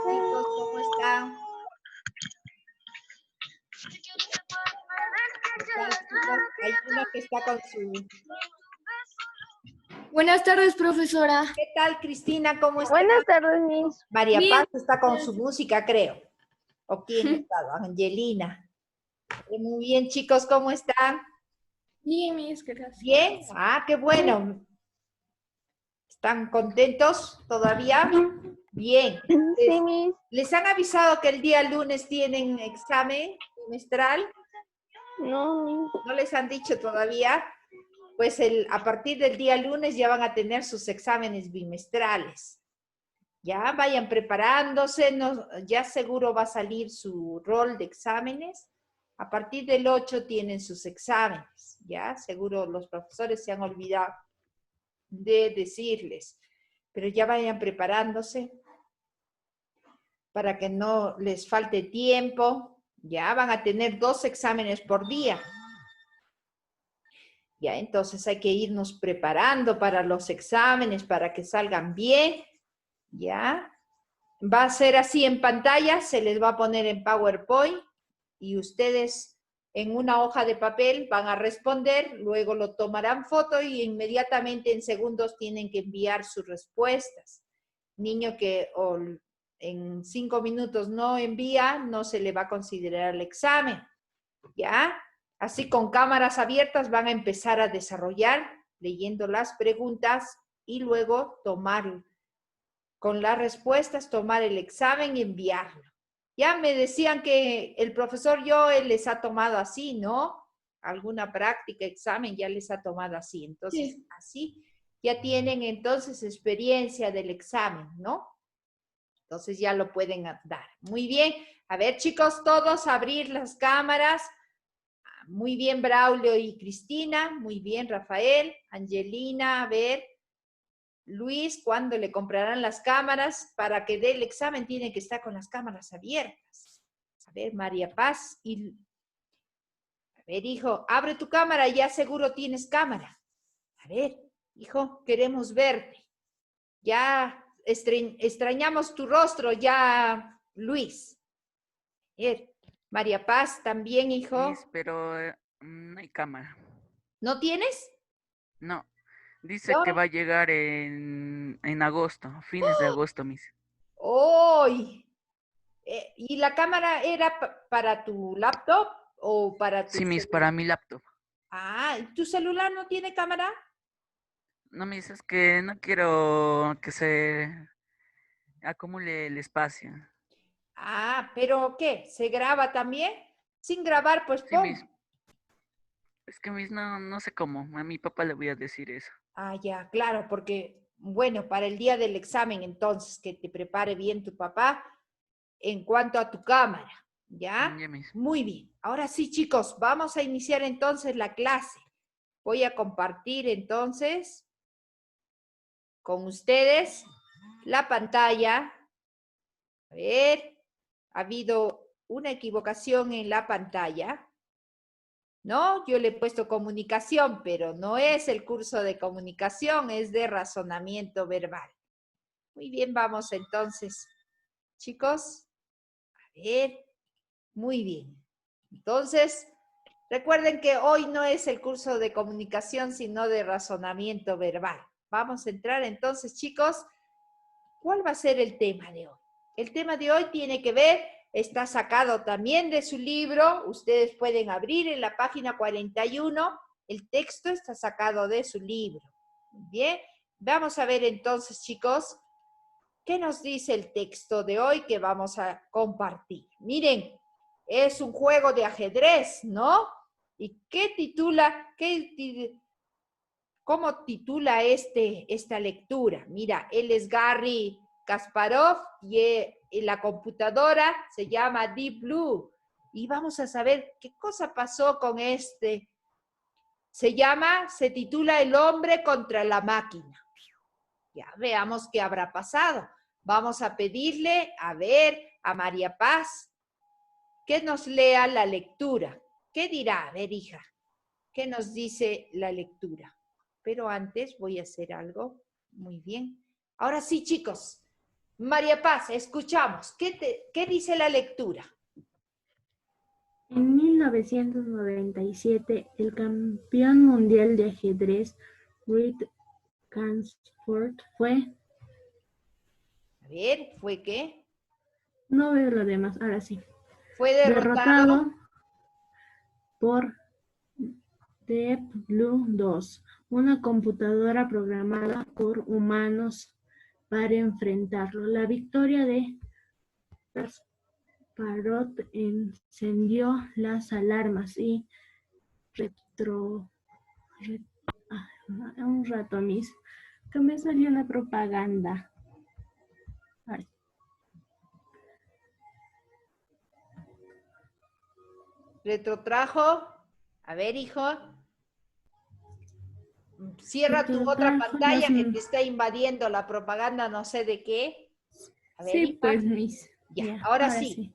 chicos? ¿Cómo están? ¿Qué tal, chicos? Hay uno que está con su... Buenas tardes, profesora. ¿Qué tal, Cristina? ¿Cómo está? Buenas tardes, Miss. María Bien. Paz está con su música, creo. ¿O quién ha estado? Angelina. Muy bien, chicos, ¿cómo están? Bien, mis gracias. ¿Bien? Ah, qué bueno. ¿Están contentos todavía? Bien. Sí, Miss. ¿Les han avisado que el día lunes tienen examen trimestral? No, Miss. ¿No les han dicho todavía? Pues a partir del día lunes ya van a tener sus exámenes bimestrales. Ya vayan preparándose, ya seguro va a salir su rol de exámenes. A partir del 8 tienen sus exámenes, ya seguro los profesores se han olvidado de decirles, pero ya vayan preparándose para que no les falte tiempo. Ya van a tener 2 exámenes por día. Ya, entonces hay que irnos preparando para los exámenes, para que salgan bien, ¿ya? Va a ser así en pantalla, se les va a poner en PowerPoint y ustedes en una hoja de papel van a responder, luego lo tomarán foto y inmediatamente en segundos tienen que enviar sus respuestas. Niño que en 5 minutos no envía, no se le va a considerar el examen, ¿ya? Así con cámaras abiertas van a empezar a desarrollar, leyendo las preguntas y luego tomar, con las respuestas, tomar el examen y enviarlo. Ya me decían que el profesor Joel les ha tomado así, ¿no? Alguna práctica, examen, ya les ha tomado así. Entonces, sí, así ya tienen entonces experiencia del examen, ¿no? Entonces ya lo pueden dar. Muy bien. A ver, chicos, todos abrir las cámaras. Muy bien, Braulio y Cristina. Muy bien, Rafael. Angelina, a ver. Luis, ¿cuándo le comprarán las cámaras? Para que dé el examen tiene que estar con las cámaras abiertas. A ver, María Paz. A ver, hijo, abre tu cámara, ya seguro tienes cámara. A ver, hijo, queremos verte. Ya extrañamos tu rostro, ya, Luis. A ver, María Paz, también, hijo. Miss, pero no hay cámara. ¿No tienes? No, dice que va a llegar en agosto, fines de agosto, Miss. ¡Uy! ¿Y la cámara era para tu laptop o para tu Sí, Miss, celular? para mi laptop. Ah, ¿tu celular no tiene cámara? No, Miss, es que no quiero que se acumule el espacio. Ah, ¿pero qué? ¿Se graba también? Sin grabar, pues Sí, Miss, pon. es que Miss, no sé cómo, a mi papá le voy a decir eso. Ah, ya, claro, porque, bueno, para el día del examen, entonces, que te prepare bien tu papá en cuanto a tu cámara, ¿ya? Ya, Miss. Muy bien. Ahora sí, chicos, vamos a iniciar entonces la clase. Voy a compartir entonces con ustedes la pantalla. A ver, ha habido una equivocación en la pantalla. ¿No? Yo le he puesto comunicación, pero no es el curso de comunicación, es de razonamiento verbal. Muy bien, vamos entonces, chicos. A ver, muy bien. Entonces, recuerden que hoy no es el curso de comunicación, sino de razonamiento verbal. Vamos a entrar entonces, chicos. ¿Cuál va a ser el tema de hoy? El tema de hoy tiene que ver, está sacado también de su libro, ustedes pueden abrir en la página 41, el texto está sacado de su libro. Bien, vamos a ver entonces, chicos, ¿qué nos dice el texto de hoy que vamos a compartir? Miren, es un juego de ajedrez, ¿no? ¿Y cómo titula esta lectura? Mira, él es Garry Kasparov y la computadora se llama Deep Blue. Y vamos a saber qué cosa pasó con este. Se titula El hombre contra la máquina. Ya veamos qué habrá pasado. Vamos a pedirle, a ver, a María Paz, que nos lea la lectura. ¿Qué dirá? A ver, hija, ¿qué nos dice la lectura? Pero antes voy a hacer algo. Muy bien. Ahora sí, chicos. María Paz, escuchamos. ¿Qué dice la lectura? En 1997, el campeón mundial de ajedrez, Reed Cansford, fue... A ver, ¿fue qué? No veo lo demás, ahora sí. Fue derrotado. Por Deep Blue 2, una computadora programada por humanos para enfrentarlo. La victoria de Kasparov encendió las alarmas y un rato, Miss, que me salió una propaganda. Ay, Retrotrajo. A ver, hijo. Cierra tu otra retrotrajo pantalla los- que te está invadiendo la propaganda, no sé de qué. A ver, Sí, hija. pues, Miss. Ya, ahora sí.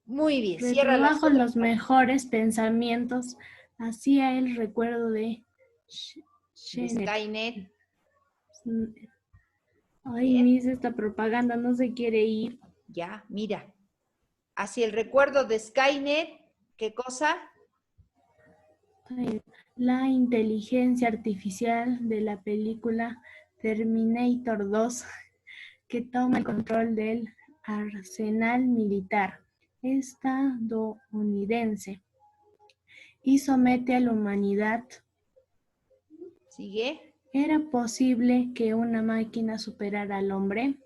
Muy bien, cierra las Retrobajo otras los mejores pensamientos hacia el recuerdo de de Skynet. Skynet. Ay, Bien. Miss, esta propaganda no se quiere ir. Ya, mira. Hacia el recuerdo de Skynet, ¿qué cosa? La inteligencia artificial de la película Terminator 2 que toma el control del arsenal militar estadounidense y somete a la humanidad. ¿Sigue? ¿Era posible que una máquina superara al hombre?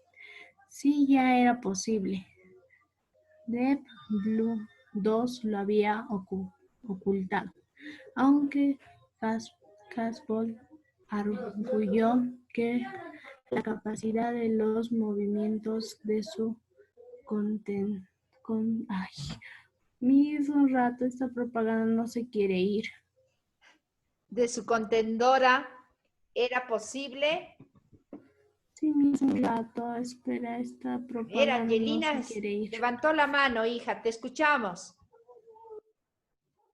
Sí, ya era posible. Deep Blue 2 lo había ocultado, aunque Kasparov arguyó que la capacidad de los movimientos de su un rato esta propaganda no se quiere ir. De su contendora, ¿era posible? Sí, un rato, espera, esta Ver, propaganda Angelina no se quiere ir. levantó la mano, hija, te escuchamos.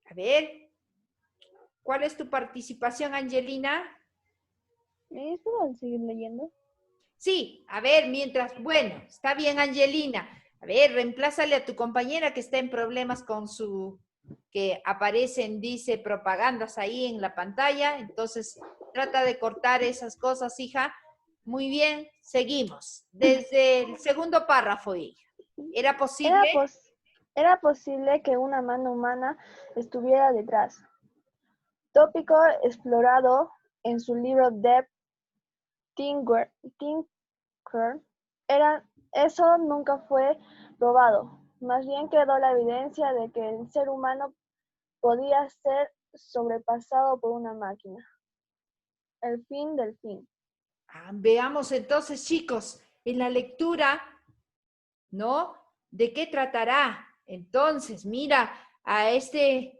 A ver, ¿cuál es tu participación, Angelina? ¿Me puedo seguir leyendo? Sí, a ver, mientras, bueno, está bien, Angelina. A ver, reemplázale a tu compañera que está en problemas con que aparecen, dice, propagandas ahí en la pantalla. Entonces, trata de cortar esas cosas, hija. Muy bien, seguimos. Desde el segundo párrafo, hija. ¿Era posible? Era posible que una mano humana estuviera detrás. Tópico explorado en su libro Deep Thinker. Eso nunca fue probado. Más bien quedó la evidencia de que el ser humano podía ser sobrepasado por una máquina. El fin del fin. Veamos entonces, chicos, en la lectura, ¿no? ¿De qué tratará? Entonces, mira, a este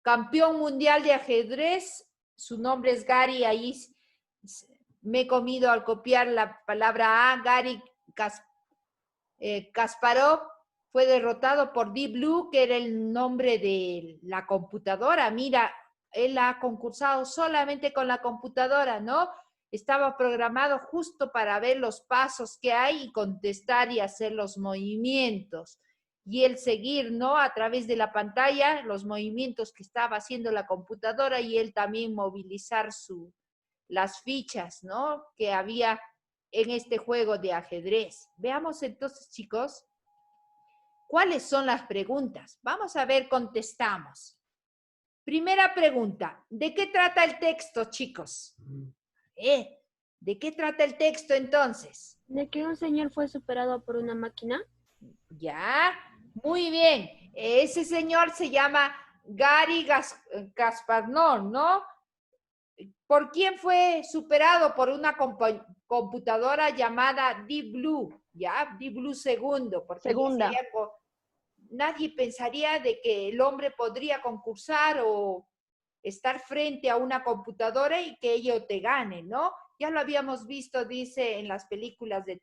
campeón mundial de ajedrez, su nombre es Gary, ahí me he comido al copiar la palabra A, Gary Kasparov, fue derrotado por Deep Blue, que era el nombre de la computadora. Mira, él ha concursado solamente con la computadora, ¿no? Estaba programado justo para ver los pasos que hay y contestar y hacer los movimientos. Y el seguir, ¿no? A través de la pantalla, los movimientos que estaba haciendo la computadora y él también movilizar las fichas, ¿no? Que había en este juego de ajedrez. Veamos entonces, chicos, ¿cuáles son las preguntas? Vamos a ver, contestamos. Primera pregunta, ¿de qué trata el texto, chicos? ¿De qué trata el texto entonces? ¿De que un señor fue superado por una máquina? Ya, muy bien. Ese señor se llama Gary Kasparov, ¿no? ¿Por quién fue superado? Por una computadora llamada Deep Blue, ¿ya? Deep Blue segundo, porque Segunda. nadie pensaría de que el hombre podría concursar o estar frente a una computadora y que ello te gane, ¿no? Ya lo habíamos visto, dice, en las películas de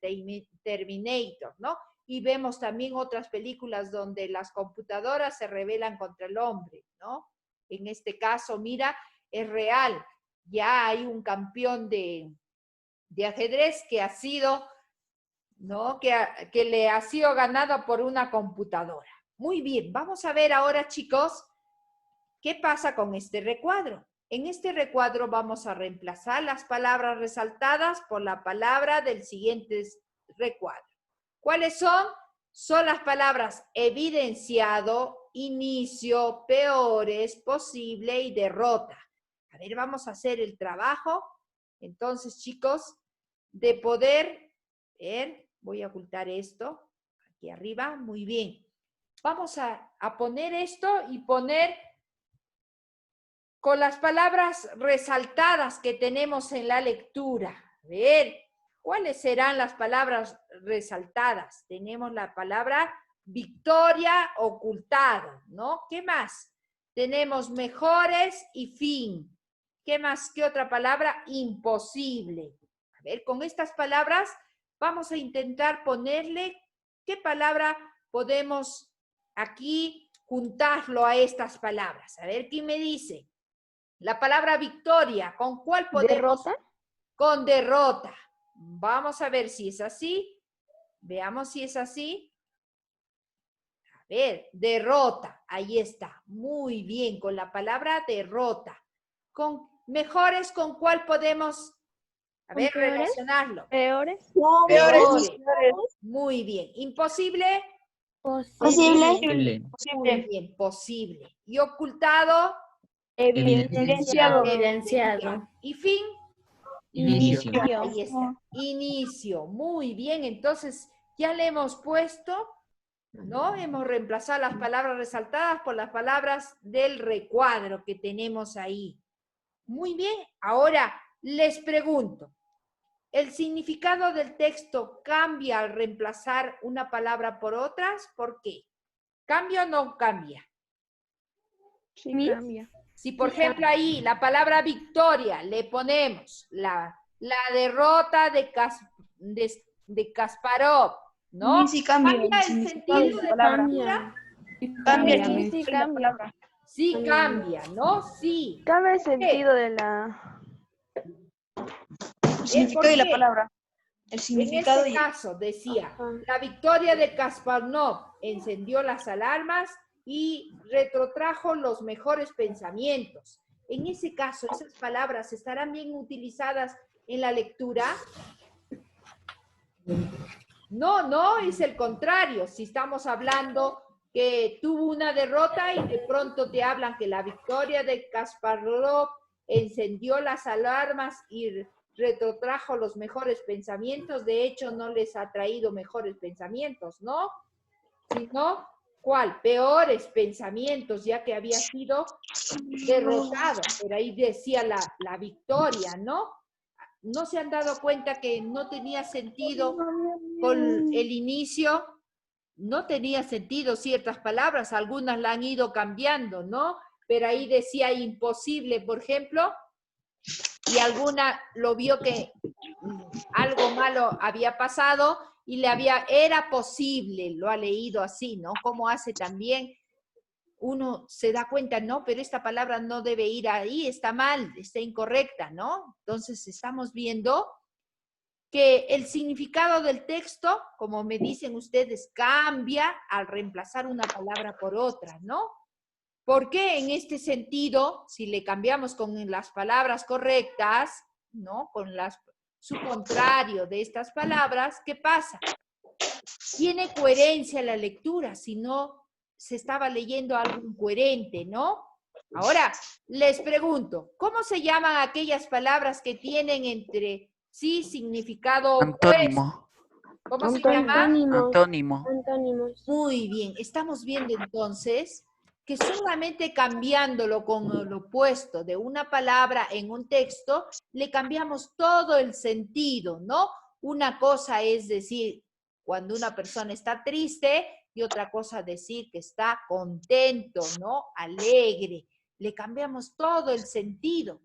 Terminator, ¿no? Y vemos también otras películas donde las computadoras se rebelan contra el hombre, ¿no? En este caso, mira, es real. Ya hay un campeón de de ajedrez que ha sido, ¿no? Que le ha sido ganado por una computadora. Muy bien, vamos a ver ahora, chicos, ¿qué pasa con este recuadro? En este recuadro vamos a reemplazar las palabras resaltadas por la palabra del siguiente recuadro. ¿Cuáles son? Son las palabras evidenciado, inicio, peores, posible y derrota. A ver, vamos a hacer el trabajo. Entonces, chicos, de poder ver, voy a ocultar esto aquí arriba, muy bien. Vamos a poner esto y poner con las palabras resaltadas que tenemos en la lectura. A ver, ¿cuáles serán las palabras resaltadas? Tenemos la palabra victoria ocultado, ¿no? ¿Qué más? Tenemos mejores y fin. ¿Qué más? ¿Qué otra palabra? Imposible. A ver, con estas palabras vamos a intentar ponerle qué palabra podemos aquí juntarlo a estas palabras. A ver, ¿quién me dice? La palabra victoria, ¿con cuál podemos? ¿Derrota? Con derrota. Vamos a ver si es así. Veamos si es así. A ver, derrota. Ahí está. Muy bien, con la palabra derrota. Con mejores, ¿con cuál podemos? A ver, peores? relacionarlo. ¿Peores? Peores. Muy bien. Imposible. Posible. Muy bien, posible. Y ocultado. Evidenciado. Evidenciado. Y fin. Inicio. Ahí está. Inicio. Muy bien. Entonces, ya le hemos puesto, ¿no? Hemos reemplazado las palabras resaltadas por las palabras del recuadro que tenemos ahí. Muy bien. Ahora, les pregunto, ¿el significado del texto cambia al reemplazar una palabra por otras? ¿Por qué? ¿Cambia o no cambia? Sí, cambia. Si, por ejemplo, ahí la palabra victoria le ponemos la derrota de Kasparov, ¿no? Sí, cambia. ¿Cambia el sentido de la palabra? Cambia. Sí, cambia. Sí, cambia, ¿no? Sí. Cambia el sentido de la... El significado de la palabra. El En significado este y caso decía, la victoria de Kasparov encendió las alarmas y retrotrajo los mejores pensamientos. En ese caso, esas palabras estarán bien utilizadas en la lectura. No, es el contrario. Si estamos hablando que tuvo una derrota y de pronto te hablan que la victoria de Kasparov encendió las alarmas y retrotrajo los mejores pensamientos, de hecho no les ha traído mejores pensamientos, ¿no? Sino, ¿cuál? Peores pensamientos, ya que había sido derrotado. Pero ahí decía la victoria, ¿no? ¿No se han dado cuenta que no tenía sentido con el inicio? No tenía sentido ciertas palabras, algunas la han ido cambiando, ¿no? Pero ahí decía imposible, por ejemplo, y alguna lo vio que algo malo había pasado y era posible, lo ha leído así, ¿no? Como hace también, uno se da cuenta, no, pero esta palabra no debe ir ahí, está mal, está incorrecta, ¿no? Entonces estamos viendo que el significado del texto, como me dicen ustedes, cambia al reemplazar una palabra por otra, ¿no? ¿Por qué en este sentido, si le cambiamos con las palabras correctas, ¿no? Con su contrario de estas palabras, ¿qué pasa? Tiene coherencia la lectura, si no se estaba leyendo algo incoherente, ¿no? Ahora, les pregunto, ¿cómo se llaman aquellas palabras que tienen entre sí significado opuesto? Antónimo. ¿Cómo se llama? Antónimo. Antónimos. Muy bien, estamos viendo entonces que solamente cambiándolo con lo opuesto de una palabra en un texto, le cambiamos todo el sentido, ¿no? Una cosa es decir cuando una persona está triste y otra cosa decir que está contento, ¿no? Alegre. Le cambiamos todo el sentido.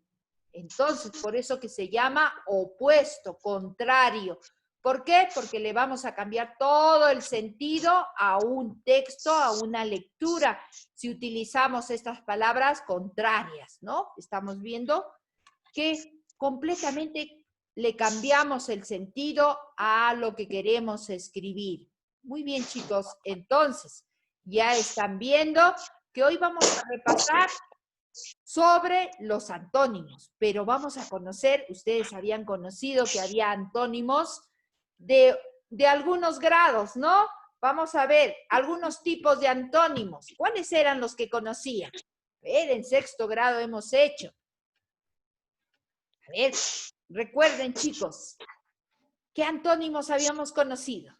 Entonces, por eso que se llama opuesto, contrario. ¿Por qué? Porque le vamos a cambiar todo el sentido a un texto, a una lectura, si utilizamos estas palabras contrarias, ¿no? Estamos viendo que completamente le cambiamos el sentido a lo que queremos escribir. Muy bien, chicos. Entonces, ya están viendo que hoy vamos a repasar sobre los antónimos, pero vamos a conocer, ustedes habían conocido que había antónimos de algunos grados, ¿no? Vamos a ver algunos tipos de antónimos. ¿Cuáles eran los que conocían? A ver, en sexto grado hemos hecho. A ver, recuerden, chicos, ¿qué antónimos habíamos conocido?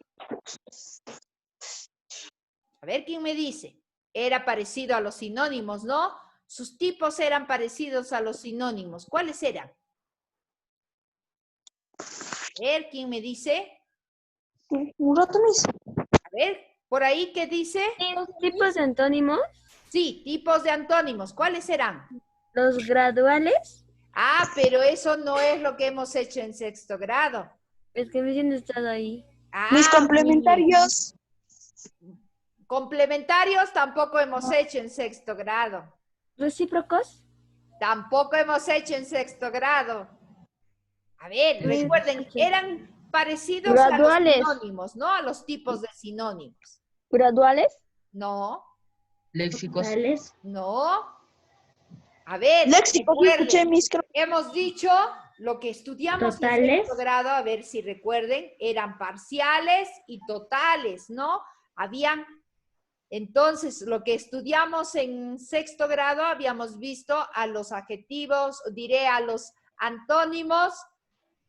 A ver, ¿quién me dice? Era parecido a los sinónimos, ¿no? Sus tipos eran parecidos a los sinónimos. ¿Cuáles eran? A ver, ¿quién me dice? Un rato, Miss. A ver, por ahí, ¿qué dice? ¿Los tipos de antónimos? Sí, tipos de antónimos. ¿Cuáles serán? ¿Los graduales? Ah, pero eso no es lo que hemos hecho en sexto grado. Es que me han estado ahí. Ah, Mis muy bien. complementarios. Complementarios tampoco hemos hecho en sexto grado. ¿Recíprocos? Tampoco hemos hecho en sexto grado. A ver, recuerden, eran parecidos Graduales. a los sinónimos, ¿no? A los tipos de sinónimos. ¿Graduales? No, Léxicos. Tales. no. A ver, Léxico, sí recuerden, escuché, Miss. hemos dicho lo que estudiamos en Totales. sexto grado, a ver si recuerden, eran parciales y totales, ¿no? Habían, entonces, lo que estudiamos en sexto grado, habíamos visto a los adjetivos, diré a los antónimos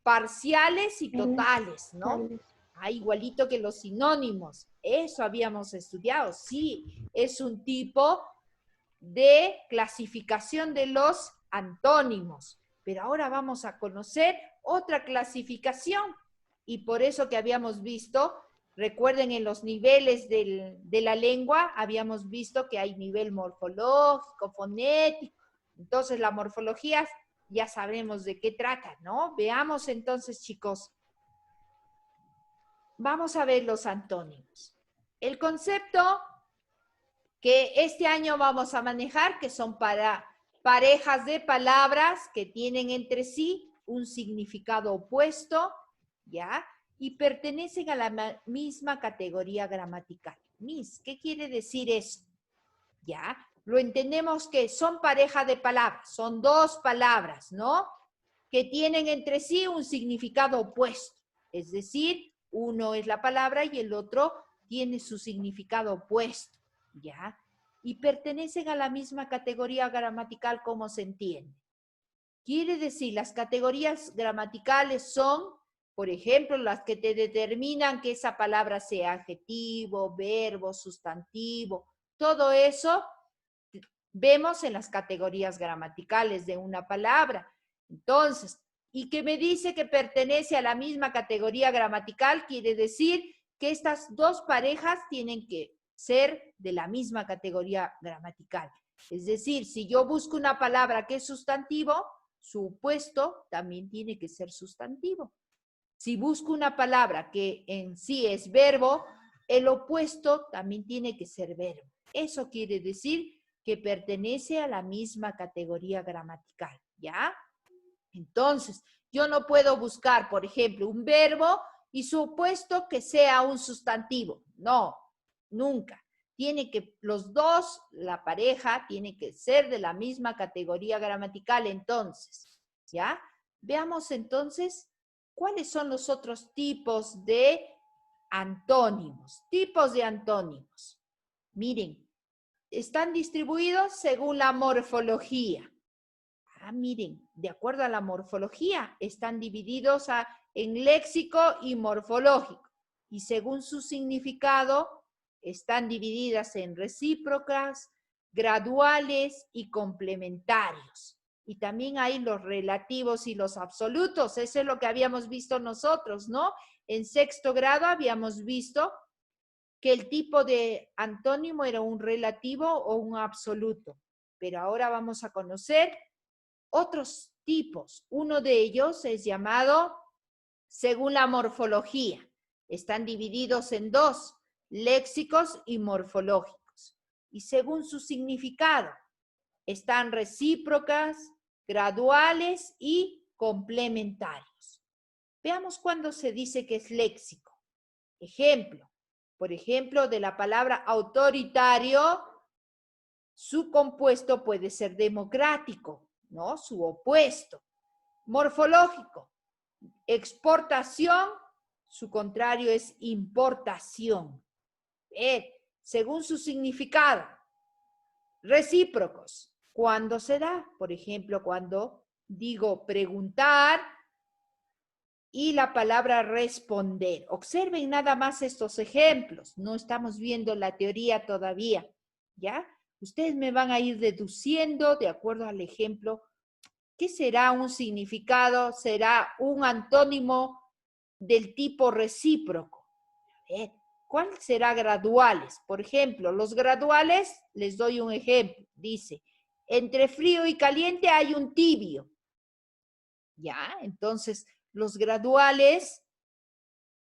parciales y totales, ¿no? Ah, igualito que los sinónimos. Eso habíamos estudiado. Sí, es un tipo de clasificación de los antónimos. Pero ahora vamos a conocer otra clasificación. Y por eso que habíamos visto, recuerden en los niveles de la lengua, habíamos visto que hay nivel morfológico, fonético. Entonces la morfología ya sabemos de qué trata, ¿no? Veamos entonces, chicos. Vamos a ver los antónimos. El concepto que este año vamos a manejar, que son para parejas de palabras que tienen entre sí un significado opuesto, ¿ya? Y pertenecen a la misma categoría gramatical. Miss, ¿qué quiere decir eso? ¿Ya? Lo entendemos que son pareja de palabras, son dos palabras, ¿no? Que tienen entre sí un significado opuesto. Es decir, uno es la palabra y el otro tiene su significado opuesto, ¿ya? Y pertenecen a la misma categoría gramatical, como se entiende. Quiere decir, las categorías gramaticales son, por ejemplo, las que te determinan que esa palabra sea adjetivo, verbo, sustantivo, todo eso vemos en las categorías gramaticales de una palabra. Entonces, y que me dice que pertenece a la misma categoría gramatical, quiere decir que estas dos parejas tienen que ser de la misma categoría gramatical. Es decir, si yo busco una palabra que es sustantivo, su opuesto también tiene que ser sustantivo. Si busco una palabra que en sí es verbo, el opuesto también tiene que ser verbo. Eso quiere decir que pertenece a la misma categoría gramatical, ¿ya? Entonces, yo no puedo buscar, por ejemplo, un verbo y su opuesto que sea un sustantivo. No, nunca. Tiene que, los dos, la pareja, tiene que ser de la misma categoría gramatical entonces, ¿ya? Veamos entonces cuáles son los otros tipos de antónimos. Tipos de antónimos. Miren, están distribuidos según la morfología. Ah, miren, de acuerdo a la morfología, están divididos en léxico y morfológico. Y según su significado, están divididas en recíprocas, graduales y complementarios. Y también hay los relativos y los absolutos. Eso es lo que habíamos visto nosotros, ¿no? En sexto grado habíamos visto que el tipo de antónimo era un relativo o un absoluto. Pero ahora vamos a conocer otros tipos. Uno de ellos es llamado según la morfología. Están divididos en dos, léxicos y morfológicos. Y según su significado, están recíprocas, graduales y complementarios. Veamos cuándo se dice que es léxico. Ejemplo, por ejemplo, de la palabra autoritario, su compuesto puede ser democrático, ¿no? Su opuesto. Morfológico, exportación, su contrario es importación. Según su significado. Recíprocos, ¿cuándo se da? Por ejemplo, cuando digo preguntar y la palabra responder. Observen nada más estos ejemplos. No estamos viendo la teoría todavía, ¿ya? Ustedes me van a ir deduciendo de acuerdo al ejemplo. ¿Qué será un significado? Será un antónimo del tipo recíproco. ¿Cuál será graduales? Por ejemplo, los graduales, les doy un ejemplo. Dice, entre frío y caliente hay un tibio. ¿Ya? Entonces, los graduales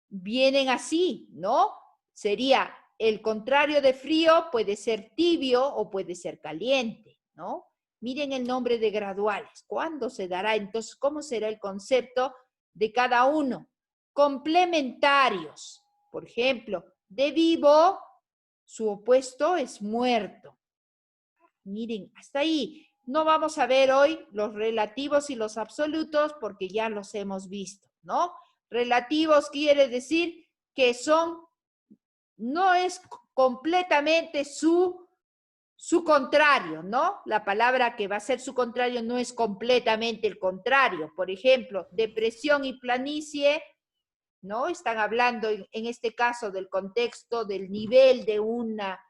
vienen así, ¿no? Sería el contrario de frío, puede ser tibio o puede ser caliente, ¿no? Miren el nombre de graduales. ¿Cuándo se dará? Entonces, ¿cómo será el concepto de cada uno? Complementarios. Por ejemplo, de vivo, su opuesto es muerto. Miren, hasta ahí. No vamos a ver hoy los relativos y los absolutos porque ya los hemos visto, ¿no? Relativos quiere decir que no es completamente su contrario, ¿no? La palabra que va a ser su contrario no es completamente el contrario. Por ejemplo, depresión y planicie, ¿no? Están hablando en este caso del contexto del nivel de una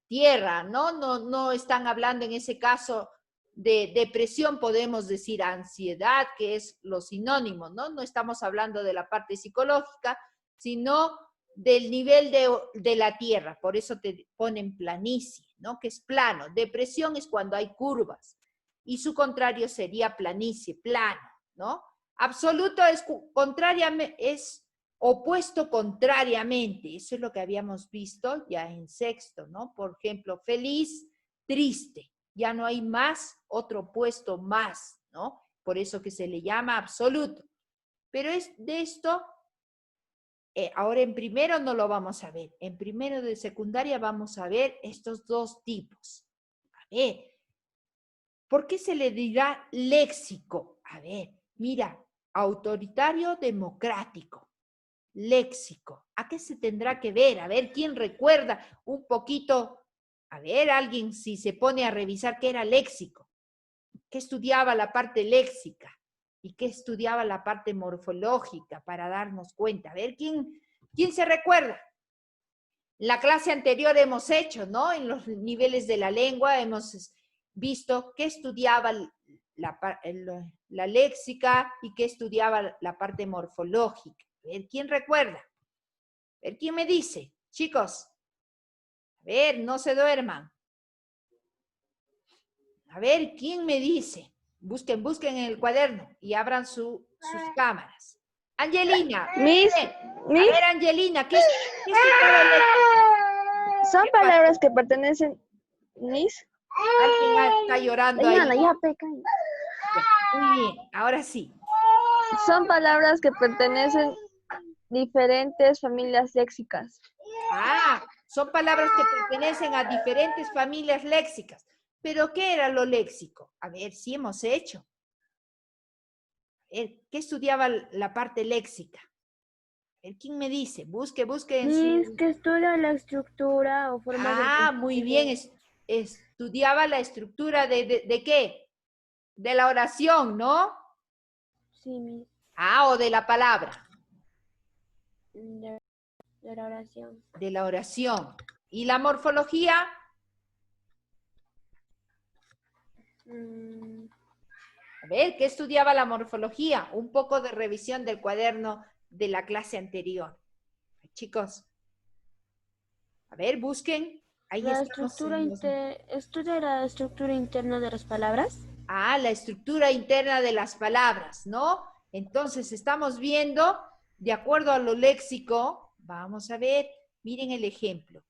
tierra, ¿no? No están hablando en ese caso de depresión, podemos decir ansiedad, que es lo sinónimo, ¿no? No estamos hablando de la parte psicológica, sino del nivel de la tierra, por eso te ponen planicie, ¿no? Que es plano. Depresión es cuando hay curvas, y su contrario sería planicie, plano, ¿no? Absoluto es contrariamente, es opuesto contrariamente, eso es lo que habíamos visto ya en sexto, ¿no? Por ejemplo, feliz, triste, ya no hay más, otro opuesto más, ¿no? Por eso que se le llama absoluto. Pero es de esto, ahora en primero no lo vamos a ver, en primero de secundaria vamos a ver estos dos tipos. A ver, ¿por qué se le dirá léxico? A ver, mira, autoritario, democrático. Léxico. ¿A qué se tendrá que ver? A ver, ¿quién recuerda un poquito? A ver, alguien si se pone a revisar qué era léxico, qué estudiaba la parte léxica y qué estudiaba la parte morfológica para darnos cuenta. A ver, ¿quién se recuerda? En la clase anterior hemos hecho, ¿no? En los niveles de la lengua hemos visto qué estudiaba la léxica y qué estudiaba la parte morfológica. A ver, ¿quién recuerda? A ver, ¿quién me dice? Chicos, a ver, no se duerman. A ver, ¿quién me dice? Busquen en el cuaderno y abran sus cámaras. Angelina. Miss, A ver, Angelina, ¿qué estudiaba léxico? son ¿Qué pasó? palabras que pertenecen, Miss. Alguien está llorando ahí. Diana, ya peca. Muy bien, ahora sí. Son palabras que pertenecen diferentes familias léxicas. Ah, son palabras que pertenecen a diferentes familias léxicas. ¿Pero qué era lo léxico? A ver, sí hemos hecho. A ver, ¿qué estudiaba la parte léxica? A ver, ¿quién me dice? Busque en su... Que estudia la estructura o forma del Ah, muy bien. Estudiaba la estructura de qué? De la oración, ¿no? Sí, Miss, Ah, o de la palabra. de la oración. De la oración. ¿Y la morfología? A ver, ¿qué estudiaba la morfología? Un poco de revisión del cuaderno de la clase anterior. Chicos, a ver, busquen. Ahí La estamos. estudia la estructura interna de las palabras. Ah, la estructura interna de las palabras, ¿no? Entonces, estamos viendo, de acuerdo a lo léxico, vamos a ver, miren el ejemplo.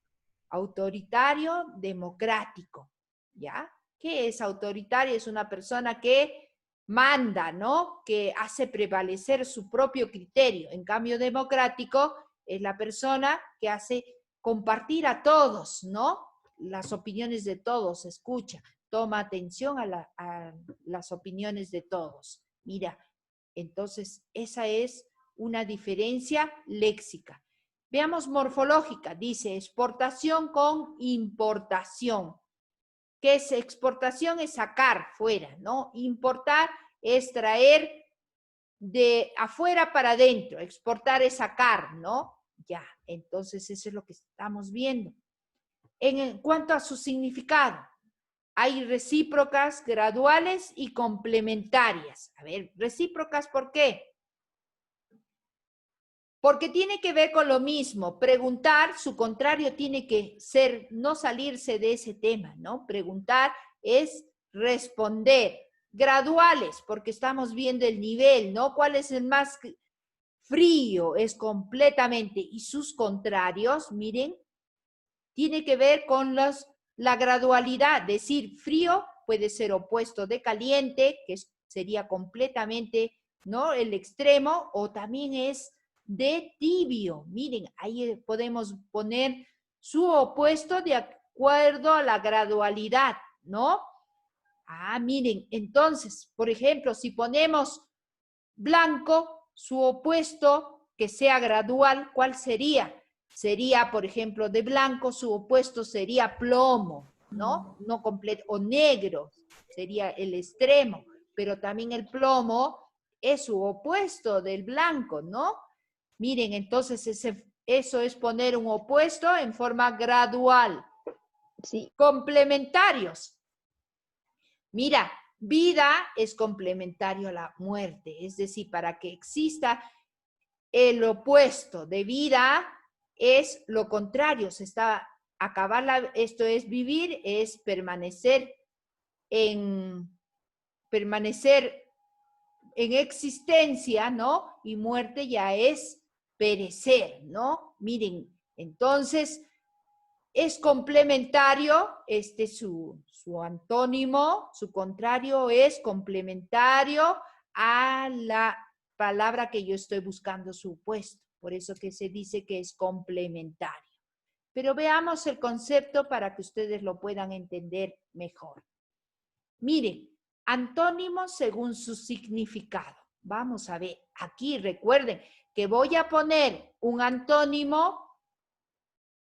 Autoritario, democrático, ¿ya? ¿Qué es autoritario? Es una persona que manda, ¿no? Que hace prevalecer su propio criterio. En cambio, democrático es la persona que hace compartir a todos, ¿no? Las opiniones de todos, escucha, toma atención a las opiniones de todos. Mira, entonces esa es una diferencia léxica. Veamos morfológica, dice exportación con importación. ¿Qué es exportación? Es sacar fuera, ¿no? Importar es traer de afuera para adentro, exportar es sacar, ¿no? Ya, entonces eso es lo que estamos viendo. En cuanto a su significado, hay recíprocas, graduales y complementarias. A ver, recíprocas, ¿por qué? Porque tiene que ver con lo mismo. Preguntar, su contrario tiene que ser, no salirse de ese tema, ¿no? Preguntar es responder. Graduales, porque estamos viendo el nivel, ¿no? ¿Cuál es el más frío? Es completamente. Y sus contrarios, miren, tiene que ver con la gradualidad. Decir frío puede ser opuesto de caliente, que sería completamente, ¿no? El extremo, o también es de tibio. Miren, ahí podemos poner su opuesto de acuerdo a la gradualidad, ¿no? Ah, miren, entonces, por ejemplo, si ponemos blanco, su opuesto que sea gradual, ¿cuál sería? Sería, por ejemplo, de blanco, su opuesto sería plomo, ¿no? No completo, o negro, sería el extremo, pero también el plomo es su opuesto del blanco, ¿no? Miren, entonces eso es poner un opuesto en forma gradual. Sí. Complementarios. Mira, vida es complementario a la muerte, es decir, para que exista el opuesto de vida es lo contrario, se está esto es vivir, es permanecer en existencia, ¿no? Y muerte ya es perecer, ¿no? Miren, entonces es complementario, su antónimo, su contrario es complementario a la palabra que yo estoy buscando su opuesto. Por eso que se dice que es complementario. Pero veamos el concepto para que ustedes lo puedan entender mejor. Miren, antónimos según su significado. Vamos a ver, aquí recuerden que voy a poner un antónimo,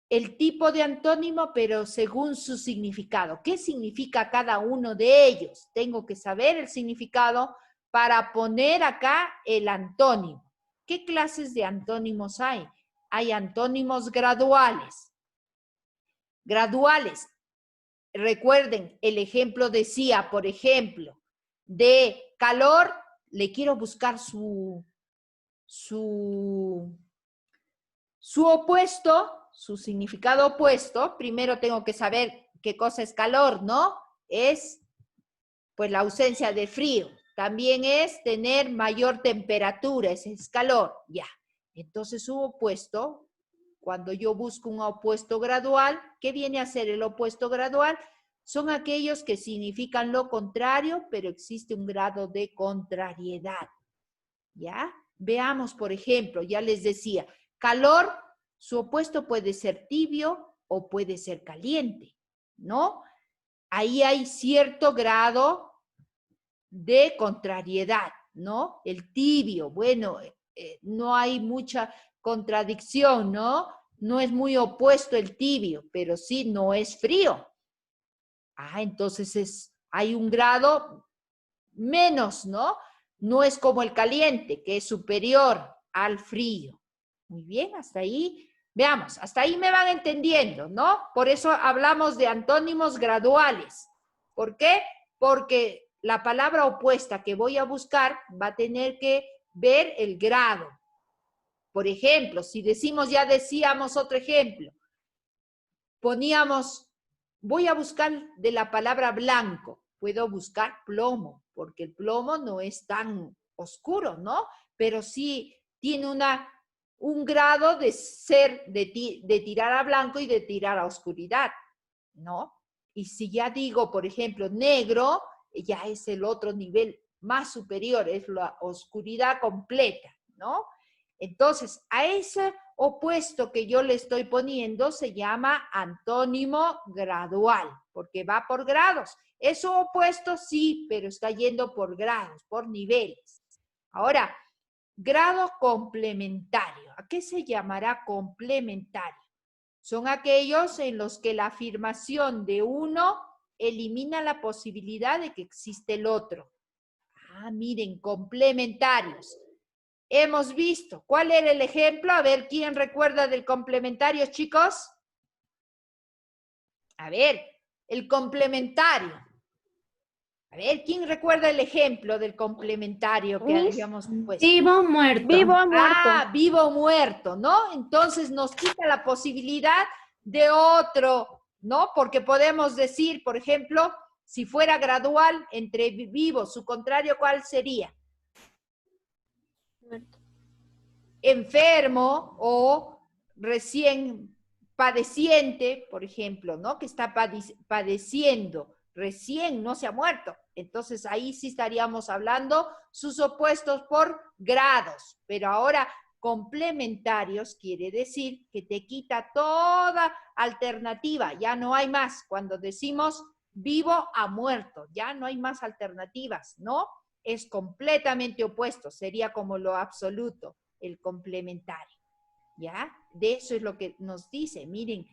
el tipo de antónimo, pero según su significado. ¿Qué significa cada uno de ellos? Tengo que saber el significado para poner acá el antónimo. ¿Qué clases de antónimos hay? Hay antónimos graduales. Graduales. Recuerden, el ejemplo decía, por ejemplo, de calor, le quiero buscar su opuesto, su significado opuesto. Primero tengo que saber qué cosa es calor, ¿no? Es, pues, la ausencia de frío. También es tener mayor temperatura, ese es calor, ya. Entonces su opuesto, cuando yo busco un opuesto gradual, ¿qué viene a ser el opuesto gradual? Son aquellos que significan lo contrario, pero existe un grado de contrariedad, ¿ya? Veamos, por ejemplo, ya les decía, calor, su opuesto puede ser tibio o puede ser caliente, ¿no? Ahí hay cierto grado de contrariedad, ¿no? El tibio, bueno, no hay mucha contradicción, ¿no? No es muy opuesto el tibio, pero sí no es frío. Ah, entonces hay un grado menos, ¿no? No es como el caliente, que es superior al frío. Muy bien, hasta ahí, veamos, hasta ahí me van entendiendo, ¿no? Por eso hablamos de antónimos graduales. ¿Por qué? Porque la palabra opuesta que voy a buscar va a tener que ver el grado. Por ejemplo, si decimos, ya decíamos otro ejemplo, poníamos, voy a buscar de la palabra blanco, puedo buscar plomo, porque el plomo no es tan oscuro, ¿no? Pero sí tiene un grado de ser, de tirar a blanco y de tirar a oscuridad, ¿no? Y si ya digo, por ejemplo, negro, ya es el otro nivel más superior, es la oscuridad completa, ¿no? Entonces, a ese opuesto que yo le estoy poniendo se llama antónimo gradual, porque va por grados. Es su opuesto, sí, pero está yendo por grados, por niveles. Ahora, grado complementario. ¿A qué se llamará complementario? Son aquellos en los que la afirmación de uno elimina la posibilidad de que existe el otro. Ah, miren, complementarios. Hemos visto. ¿Cuál era el ejemplo? A ver, ¿quién recuerda del complementario, chicos? A ver, el complementario. A ver, ¿quién recuerda el ejemplo del complementario que Miss, habíamos puesto? Vivo, muerto. Vivo o muerto. Ah, vivo o muerto, ¿no? Entonces nos quita la posibilidad de otro, ¿no? Porque podemos decir, por ejemplo, si fuera gradual entre vivo, su contrario, ¿cuál sería? Muerto. Enfermo o recién padeciente, por ejemplo, ¿no? Que está padeciendo, recién no se ha muerto. Entonces ahí sí estaríamos hablando sus opuestos por grados, pero ahora complementarios quiere decir que te quita toda alternativa, ya no hay más. Cuando decimos vivo a muerto, ya no hay más alternativas, ¿no? Es completamente opuesto, sería como lo absoluto, el complementario, ¿ya? De eso es lo que nos dice, miren,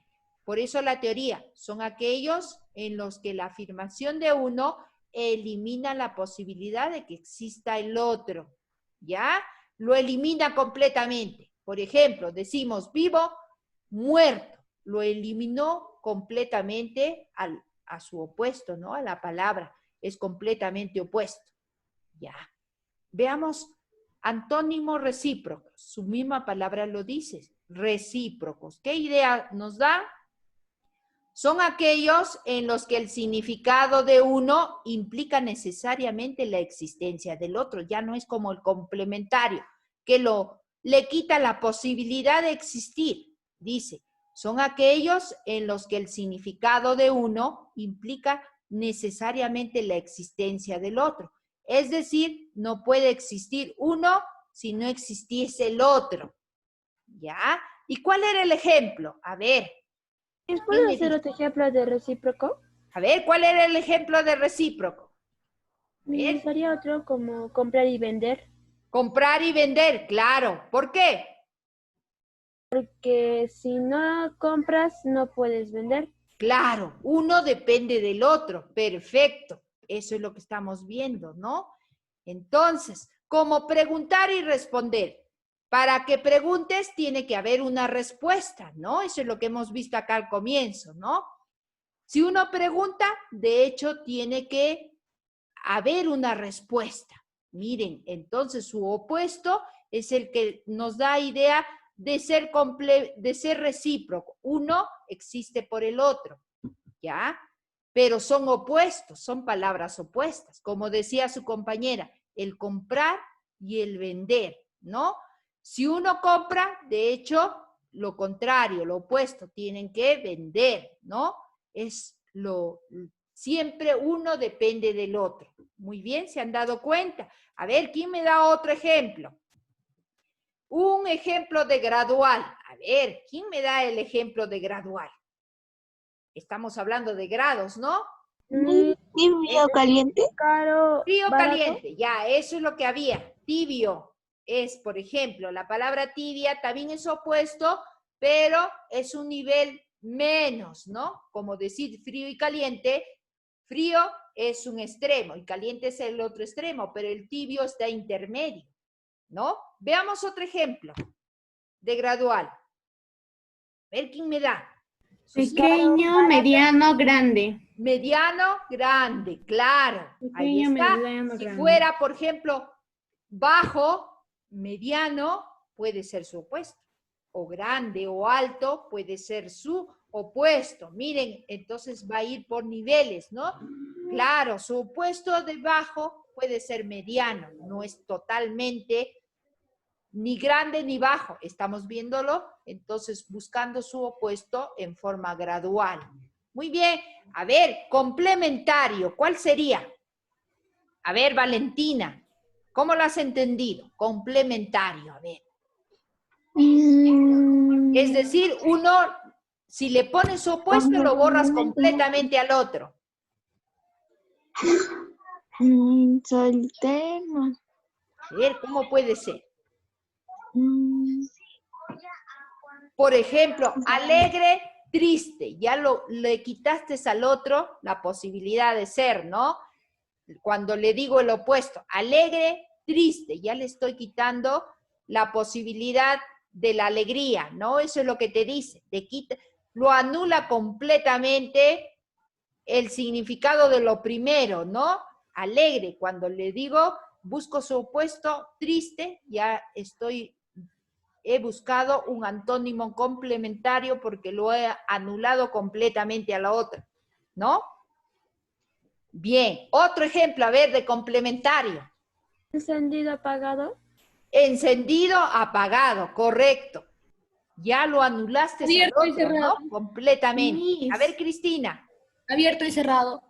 por eso la teoría son aquellos en los que la afirmación de uno elimina la posibilidad de que exista el otro, ¿ya? Lo elimina completamente. Por ejemplo, decimos vivo, muerto, lo eliminó completamente a su opuesto, ¿no? A la palabra, es completamente opuesto. Ya. Veamos antónimos recíprocos. Su misma palabra lo dice, recíprocos. ¿Qué idea nos da? Son aquellos en los que el significado de uno implica necesariamente la existencia del otro. Ya no es como el complementario, que le quita la posibilidad de existir. Dice, son aquellos en los que el significado de uno implica necesariamente la existencia del otro. Es decir, no puede existir uno si no existiese el otro. ¿Ya? ¿Y cuál era el ejemplo? A ver. ¿Puedo hacer otro ejemplo de recíproco? A ver, ¿cuál era el ejemplo de recíproco? Me gustaría otro como comprar y vender. Comprar y vender, claro. ¿Por qué? Porque si no compras, no puedes vender. Claro, uno depende del otro. Perfecto. Eso es lo que estamos viendo, ¿no? Entonces, como preguntar y responder. Para que preguntes tiene que haber una respuesta, ¿no? Eso es lo que hemos visto acá al comienzo, ¿no? Si uno pregunta, de hecho, tiene que haber una respuesta. Miren, entonces su opuesto es el que nos da idea de ser recíproco. Uno existe por el otro, ¿ya? Pero son opuestos, son palabras opuestas. Como decía su compañera, el comprar y el vender, ¿no? Si uno compra, de hecho, lo contrario, lo opuesto, tienen que vender, ¿no? Siempre uno depende del otro. Muy bien, ¿se han dado cuenta? A ver, ¿quién me da otro ejemplo? Un ejemplo de gradual. A ver, ¿quién me da el ejemplo de gradual? Estamos hablando de grados, ¿no? Tibio caliente. Caro, Frío, barato. caliente, ya, eso es lo que había. Tibio es, por ejemplo, la palabra tibia también es opuesto, pero es un nivel menos, ¿no? Como decir frío y caliente, frío es un extremo y caliente es el otro extremo, pero el tibio está intermedio, ¿no? Veamos otro ejemplo de gradual. A ver quién me da. Pequeño, mediano, grande. Mediano, grande, claro. Ahí Pequeño, está. mediano, Si grande. fuera, por ejemplo, bajo, mediano, puede ser su opuesto. O grande o alto puede ser su opuesto. Miren, entonces va a ir por niveles, ¿no? Claro, su opuesto de bajo puede ser mediano. No es totalmente ni grande ni bajo. Estamos viéndolo, entonces buscando su opuesto en forma gradual. Muy bien. A ver, complementario, ¿cuál sería? A ver, Valentina, ¿cómo lo has entendido? Complementario, a ver. Es decir, uno, si le pones su opuesto, lo borras completamente al otro. Soltero. A ver, ¿cómo puede ser? Por ejemplo, alegre, triste. Ya le quitaste al otro la posibilidad de ser, ¿no? Cuando le digo el opuesto, alegre, triste, ya le estoy quitando la posibilidad de la alegría, ¿no? Eso es lo que te dice. Lo anula completamente el significado de lo primero, ¿no? Alegre, cuando le digo, busco su opuesto, triste, ya he buscado un antónimo complementario porque lo he anulado completamente a la otra, ¿no? Bien, otro ejemplo, a ver, de complementario. Encendido, apagado. Encendido, apagado, correcto. Ya lo anulaste Abierto al y otro, cerrado. ¿no? Completamente. A ver, Cristina. Abierto y cerrado.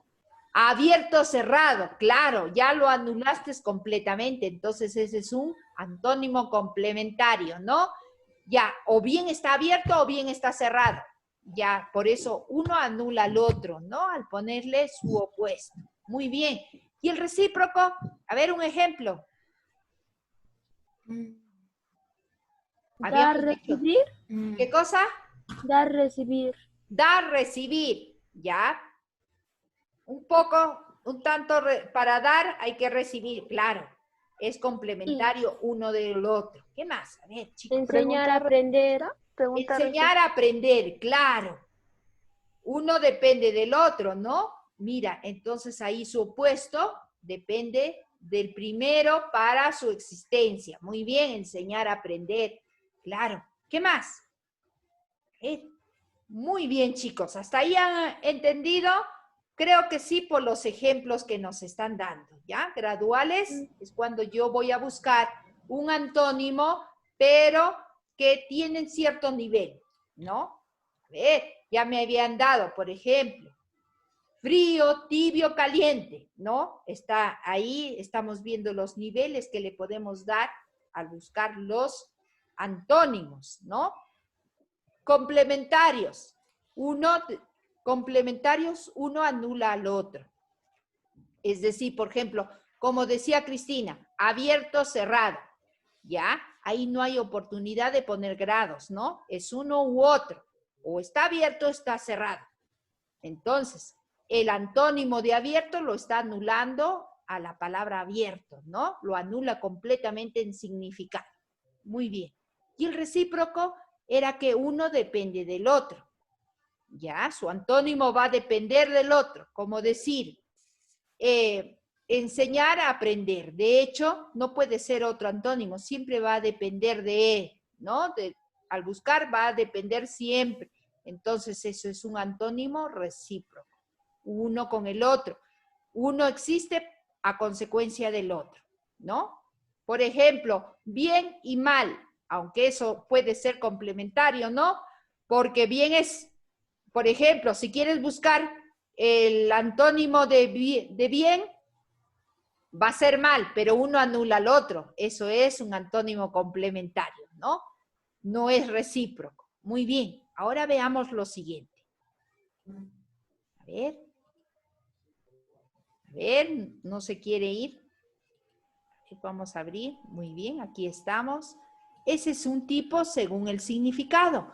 Abierto, cerrado, claro, ya lo anulaste completamente, entonces ese es un antónimo complementario, ¿no? Ya, o bien está abierto o bien está cerrado. Ya, por eso uno anula al otro, ¿no? Al ponerle su opuesto. Muy bien. ¿Y el recíproco? A ver, un ejemplo. Dar, Habíamos dicho. recibir. ¿Qué cosa? Dar, recibir. Dar, recibir, ¿ya? Un tanto para dar hay que recibir, claro. Es complementario uno del otro. ¿Qué más? A ver, chicos. Enseñar, aprender. Enseñar a aprender, claro. Uno depende del otro, ¿no? Mira, entonces ahí su opuesto depende del primero para su existencia. Muy bien, enseñar a aprender, claro. ¿Qué más? Muy bien, chicos. ¿Hasta ahí han entendido? Creo que sí, por los ejemplos que nos están dando, ¿ya? Graduales es cuando yo voy a buscar un antónimo, pero que tienen cierto nivel, ¿no? A ver, ya me habían dado, por ejemplo, frío, tibio, caliente, ¿no? Está ahí, estamos viendo los niveles que le podemos dar al buscar los antónimos, ¿no? Complementarios. Complementarios, uno anula al otro. Es decir, por ejemplo, como decía Cristina, abierto, cerrado. ¿Ya? Ahí no hay oportunidad de poner grados, ¿no? Es uno u otro. O está abierto o está cerrado. Entonces, el antónimo de abierto lo está anulando a la palabra abierto, ¿no? Lo anula completamente en significado. Muy bien. Y el recíproco era que uno depende del otro. Ya, su antónimo va a depender del otro, como decir, enseñar a aprender. De hecho, no puede ser otro antónimo, siempre va a depender de él, ¿no? Al buscar va a depender siempre. Entonces, eso es un antónimo recíproco, uno con el otro. Uno existe a consecuencia del otro, ¿no? Por ejemplo, bien y mal, aunque eso puede ser complementario, ¿no? Porque bien es, por ejemplo, si quieres buscar el antónimo de bien, va a ser mal, pero uno anula al otro. Eso es un antónimo complementario, ¿no? No es recíproco. Muy bien, ahora veamos lo siguiente. A ver, no se quiere ir. Vamos a abrir, muy bien, aquí estamos. Ese es un tipo según el significado.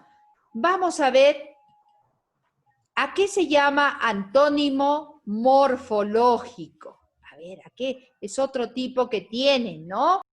Vamos a ver a qué se llama antónimo morfológico. A ver, ¿a qué? Es otro tipo que tiene, ¿no?